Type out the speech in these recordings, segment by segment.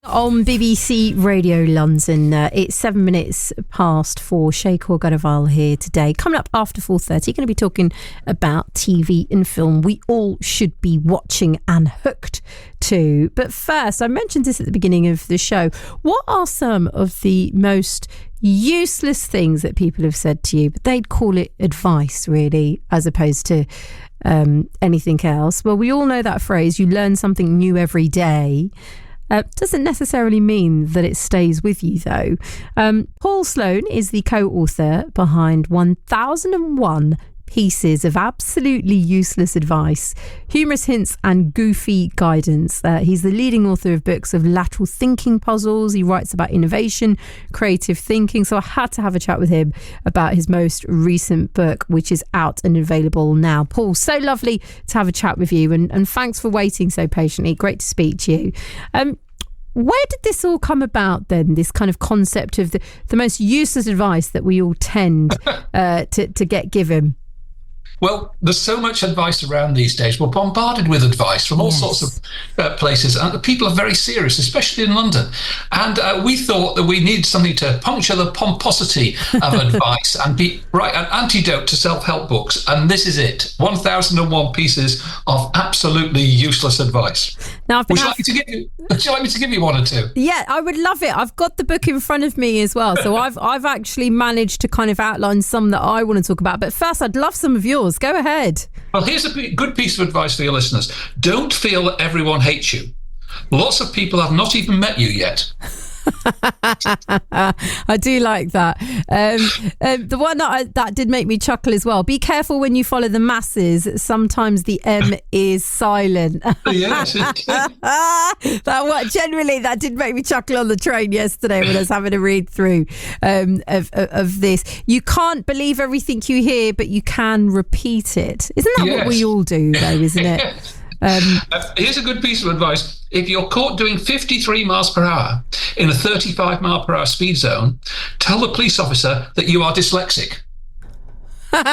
On BBC Radio London, it's 7 minutes past 4. Shay Grewal here today. Coming up after 4:30, going to be talking about TV and film we all should be watching and hooked to. But first, I mentioned this at the beginning of the show. What are some of the most useless things that people have said to you, but they'd call it advice, really, as opposed to anything else? Well, we all know that phrase, you learn something new every day. Doesn't necessarily mean that it stays with you, though. Paul Sloane is the co-author behind 1001 Pieces of Absolutely Useless Advice, Humorous Hints and Goofy Guidance. He's the leading author of books of lateral thinking puzzles. He writes about innovation, creative thinking. So I had to have a chat with him about his most recent book, which is out and available now. Paul, so lovely to have a chat with you, and thanks for waiting so patiently. Great to speak to you. Where did this all come about then, this kind of concept of the most useless advice that we all tend to get given? Well, there's so much advice around these days. We're bombarded with advice from all sorts of places, and people are very serious, especially in London. And we thought that we needed something to puncture the pomposity of advice and be an antidote to self-help books. And this is it: 1001 Pieces of Absolutely Useless Advice. Now, would you like me to give you one or two? Yeah, I would love it. I've got the book in front of me as well, so I've actually managed to kind of outline some that I want to talk about. But first, I'd love some of yours. Go ahead. Well, here's a good piece of advice for your listeners. Don't feel that everyone hates you. Lots of people have not even met you yet. I do like that. The one that did make me chuckle as well. Be careful when you follow the masses. Sometimes the M is silent. Yes. That did make me chuckle on the train yesterday when I was having a read through of this. You can't believe everything you hear, but you can repeat it. Isn't that what we all do, though? Isn't it? Here's a good piece of advice. If you're caught doing 53 miles per hour in a 35 mile per hour speed zone, tell the police officer that you are dyslexic. Oh,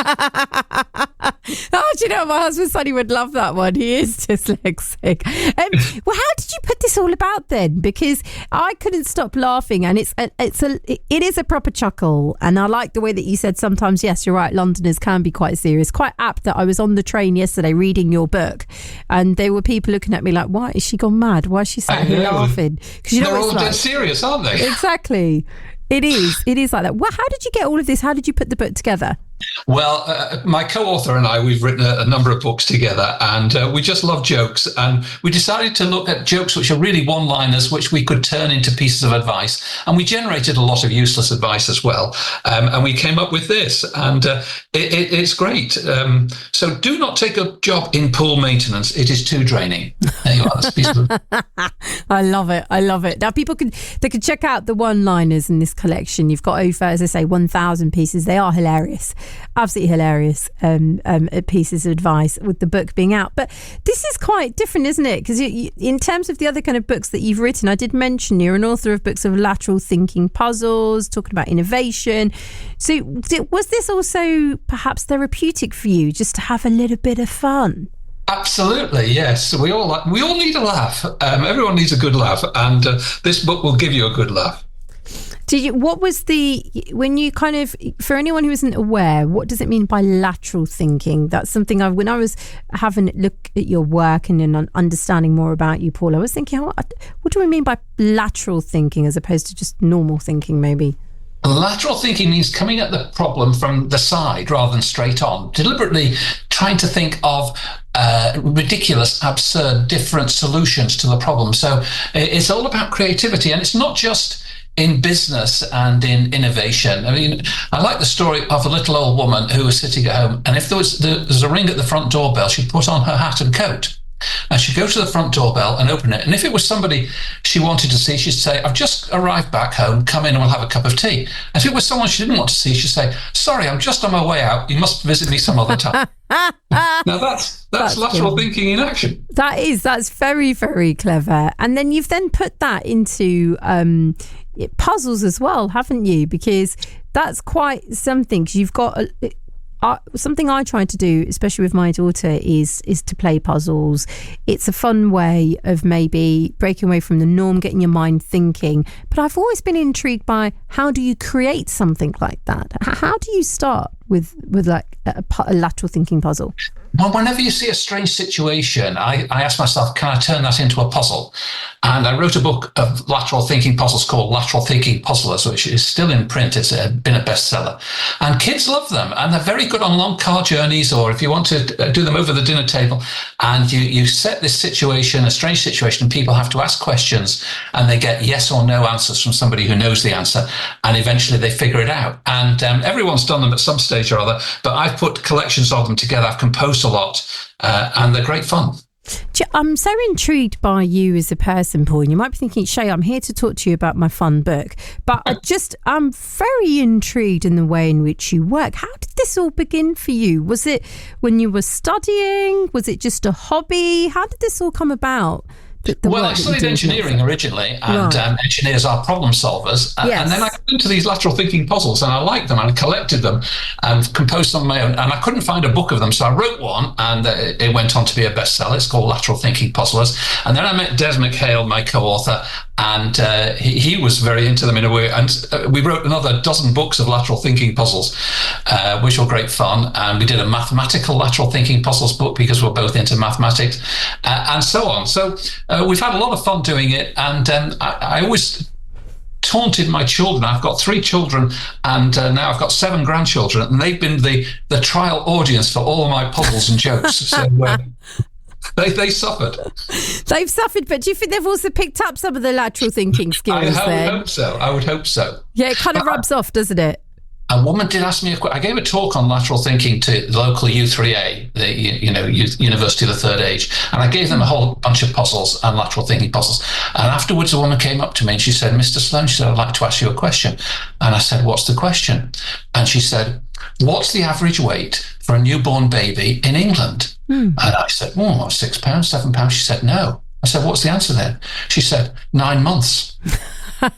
do you know, my husband said he would love that one. He is dyslexic. Well, how did you put this all about then? Because I couldn't stop laughing, and it is a proper chuckle. And I like the way that you said sometimes, yes, you're right, Londoners can be quite serious. Quite apt that I was on the train yesterday reading your book, and there were people looking at me like, why is she gone mad? Why is she sat here laughing? Because they're all dead serious, aren't they? Exactly. It is like that. Well, how did you get all of this? How did you put the book together? Well, my co-author and I, we've written a number of books together, and we just love jokes. And we decided to look at jokes which are really one-liners, which we could turn into pieces of advice. And we generated a lot of useless advice as well. And we came up with this, and it's great. So do not take a job in pool maintenance. It is too draining. There you are. I love it. Now, people can check out the one-liners in this collection. You've got over, as I say, 1,000 pieces. They are hilarious. Absolutely hilarious pieces of advice with the book being out. But this is quite different, isn't it? Because in terms of the other kind of books that you've written, I did mention you're an author of books of lateral thinking puzzles, talking about innovation. So was this also perhaps therapeutic for you, just to have a little bit of fun? Absolutely, yes. We all need a laugh. Everyone needs a good laugh, and this book will give you a good laugh. When you kind of, for anyone who isn't aware, what does it mean by lateral thinking? That's something when I was having a look at your work and understanding more about you, Paul, I was thinking, what do we mean by lateral thinking as opposed to just normal thinking, maybe? Lateral thinking means coming at the problem from the side rather than straight on, deliberately trying to think of ridiculous, absurd, different solutions to the problem. So it's all about creativity, and it's not just in business and in innovation. I mean, I like the story of a little old woman who was sitting at home, and if there's a ring at the front doorbell, she'd put on her hat and coat. And she'd go to the front doorbell and open it. And if it was somebody she wanted to see, she'd say, I've just arrived back home, come in and we'll have a cup of tea. And if it was someone she didn't want to see, she'd say, sorry, I'm just on my way out. You must visit me some other time. Now that's lateral thinking in action. That's very, very clever. And then you've then put that into puzzles as well, haven't you? Because that's quite something. 'Cause you've got something I try to do, especially with my daughter, is to play puzzles. It's a fun way of maybe breaking away from the norm, getting your mind thinking. But I've always been intrigued by, how do you create something like that? How do you start with like a lateral thinking puzzle? Well, whenever you see a strange situation, I ask myself, can I turn that into a puzzle? And I wrote a book of lateral thinking puzzles called Lateral Thinking Puzzlers, which is still in print. It's been a bestseller. And kids love them. And they're very good on long car journeys, or if you want to do them over the dinner table. And you set this situation, a strange situation, and people have to ask questions, and they get yes or no answers from somebody who knows the answer. And eventually they figure it out. And everyone's done them at some stage or other, but I've put collections of them together. I've composed a lot, and they're great fun. I'm so intrigued by you as a person, Paul. And you might be thinking, Shay, I'm here to talk to you about my fun book, but I'm very intrigued in the way in which you work. How did this all begin for you? Was it when you were studying? Was it just a hobby? How did this all come about? Well, I studied engineering originally, and engineers are problem solvers. And then I got into these lateral thinking puzzles, and I liked them, and I collected them and composed them on my own. And I couldn't find a book of them, so I wrote one, and it went on to be a bestseller. It's called Lateral Thinking Puzzlers. And then I met Des MacHale, my co-author, and he was very into them in a way. And we wrote another dozen books of lateral thinking puzzles, which were great fun. And we did a mathematical lateral thinking puzzles book because we're both into mathematics, and so on. So we've had a lot of fun doing it. And I always taunted my children. I've got 3 children, and now I've got 7 grandchildren, and they've been the trial audience for all of my puzzles and jokes. So they suffered. They've suffered, but do you think they've also picked up some of the lateral thinking skills? I would hope so. Yeah, it kind of rubs off, doesn't it? A woman did ask me a question. I gave a talk on lateral thinking to the local U3A, the University of the Third Age, and I gave them a whole bunch of puzzles and lateral thinking puzzles. And afterwards, a woman came up to me and she said, "Mr. Sloane," she said, "I'd like to ask you a question." And I said, "What's the question?" And she said, "What's the average weight for a newborn baby in England?" And I said, "Oh, £6, £7." She said, "No." I said, "What's the answer then?" She said, 9 months. Oh,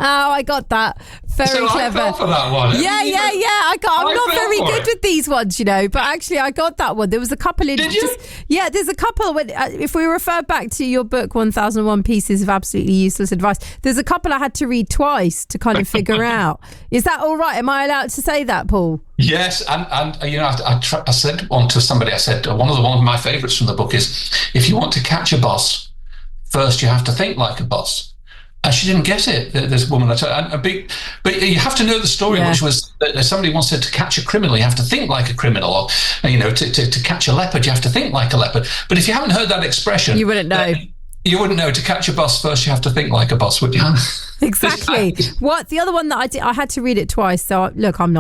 I got that. Very clever. I fell for that one. Yeah. I'm not very good with these ones, but actually I got that one. There was a couple in. Did you? Yeah, there's a couple. When, if we refer back to your book, 1001 Pieces of Absolutely Useless Advice, there's a couple I had to read twice to kind of figure out. Is that all right? Am I allowed to say that, Paul? Yes, and I said one to somebody. I said one of my favourites from the book is, if you want to catch a boss, first you have to think like a boss. And she didn't get it, this woman. But you have to know the story, which was that somebody once said, to catch a criminal, you have to think like a criminal. Or, to catch a leopard, you have to think like a leopard. But if you haven't heard that expression, you wouldn't know. You wouldn't know. To catch a bus, first you have to think like a bus, would you? Exactly. What the other one that I did, I had to read it twice. So look, I'm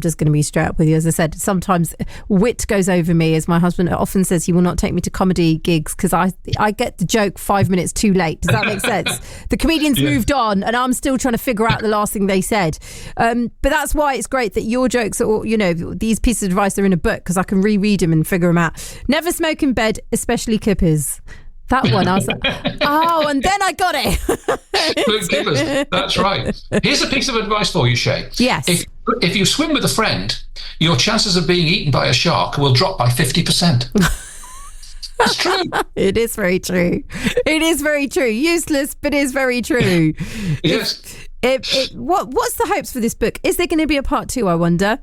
just gonna be straight up with you. As I said, sometimes wit goes over me, as my husband often says. He will not take me to comedy gigs because I get the joke 5 minutes too late. Does that make sense? The comedians moved on, and I'm still trying to figure out the last thing they said. But that's why it's great that your jokes are, these pieces of advice are in a book, because I can reread them and figure them out. Never smoke in bed, especially kippers. That one, I was like, oh, and then I got it. That's right. Here's a piece of advice for you, Shay. Yes. If you swim with a friend, your chances of being eaten by a shark will drop by 50%. It's true. It is very true. It is very true. Useless, but is very true. Yes. What's the hopes for this book? Is there going to be a part 2, I wonder?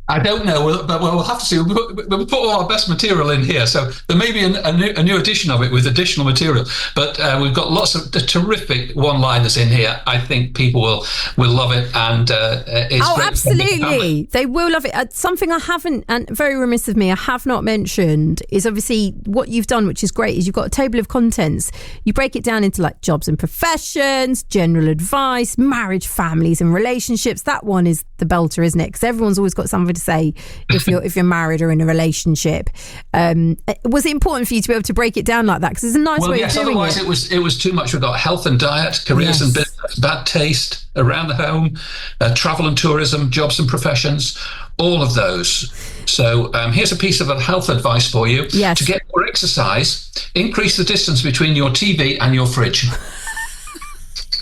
I don't know, but we'll have to see. We'll put all our best material in here, so there may be a new edition of it with additional material. But we've got lots of terrific one-liners in here. I think people will love it, and it's great. Absolutely, they will love it. Something I haven't, and very remiss of me, I have not mentioned is obviously what you've done, which is great. Is you've got a table of contents. You break it down into like jobs and professions, general advice, marriage, families, and relationships. That one is the belter, isn't it? Because everyone's always got something to say if you're married or in a relationship. Was it important for you to be able to break it down like that? Because it's a nice way of doing otherwise it was too much. We've got health and diet, careers and business, bad taste, around the home, travel and tourism, jobs and professions, all of those. So here's a piece of health advice for you. Yes. To get more exercise, increase the distance between your TV and your fridge.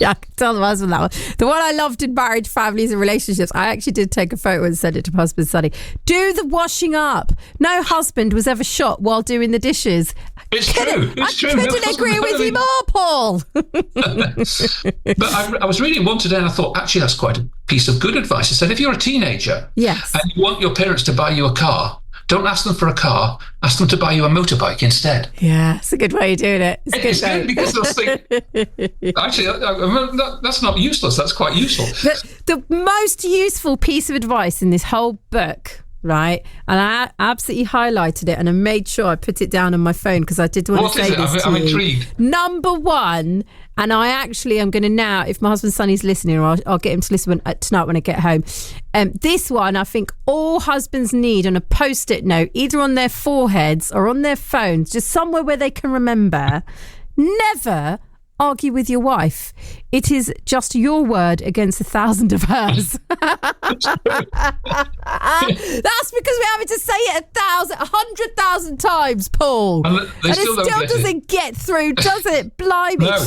Yeah, I can tell the husband that one. The one I loved in marriage, families and relationships, I actually did take a photo and send it to my husband Sonny. Do the washing up. No husband was ever shot while doing the dishes. It's true. It's true. I couldn't agree with you more, Paul. But I was reading one today and I thought, actually, that's quite a piece of good advice. It said, if you're a teenager and you want your parents to buy you a car, don't ask them for a car, ask them to buy you a motorbike instead. Yeah, it's a good way of doing it. It's good because they'll think, actually, that's not useless. That's quite useful. The most useful piece of advice in this whole book, right? And I absolutely highlighted it and I made sure I put it down on my phone because I did want to say this to you. I'm intrigued. Number one, and I actually am going to now, if my husband Sonny's listening, or I'll get him to listen tonight when I get home. This one, I think all husbands need on a post-it note, either on their foreheads or on their phones, just somewhere where they can remember. Never argue with your wife. It is just your word against 1,000 of hers. That's because we're having to say it 100,000 times, Paul. And it still doesn't get through, does it? Blimey. No.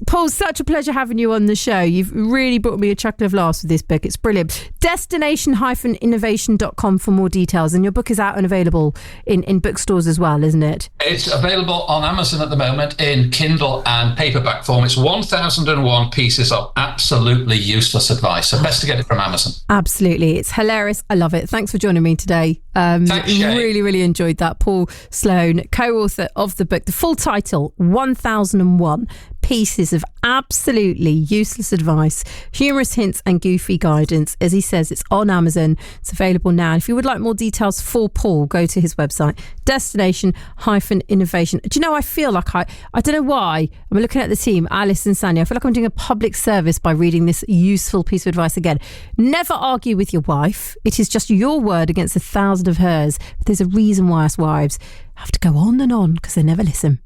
Paul, such a pleasure having you on the show. You've really brought me a chuckle of laughs with this book. It's brilliant. Destination-innovation.com for more details. And your book is out and available in bookstores as well, isn't it? It's available on Amazon at the moment in Kindle and paperback form. It's 1001 pieces of absolutely useless advice. So best to get it from Amazon. Absolutely. It's hilarious. I love it. Thanks for joining me today. Thanks, Shay. Really, really enjoyed that. Paul Sloane, co-author of the book. The full title, 1001 Pieces of Absolutely Useless Advice, Humorous Hints and Goofy Guidance. As he says, it's on Amazon. It's available now. If you would like more details for Paul, go to his website, Destination-Innovation. Do you know, I feel like I don't know why, I'm looking at the team, Alice and Sanya, I feel like I'm doing a public service by reading this useful piece of advice again. Never argue with your wife. It is just your word against 1,000 of hers. But there's a reason why us wives have to go on and on because they never listen.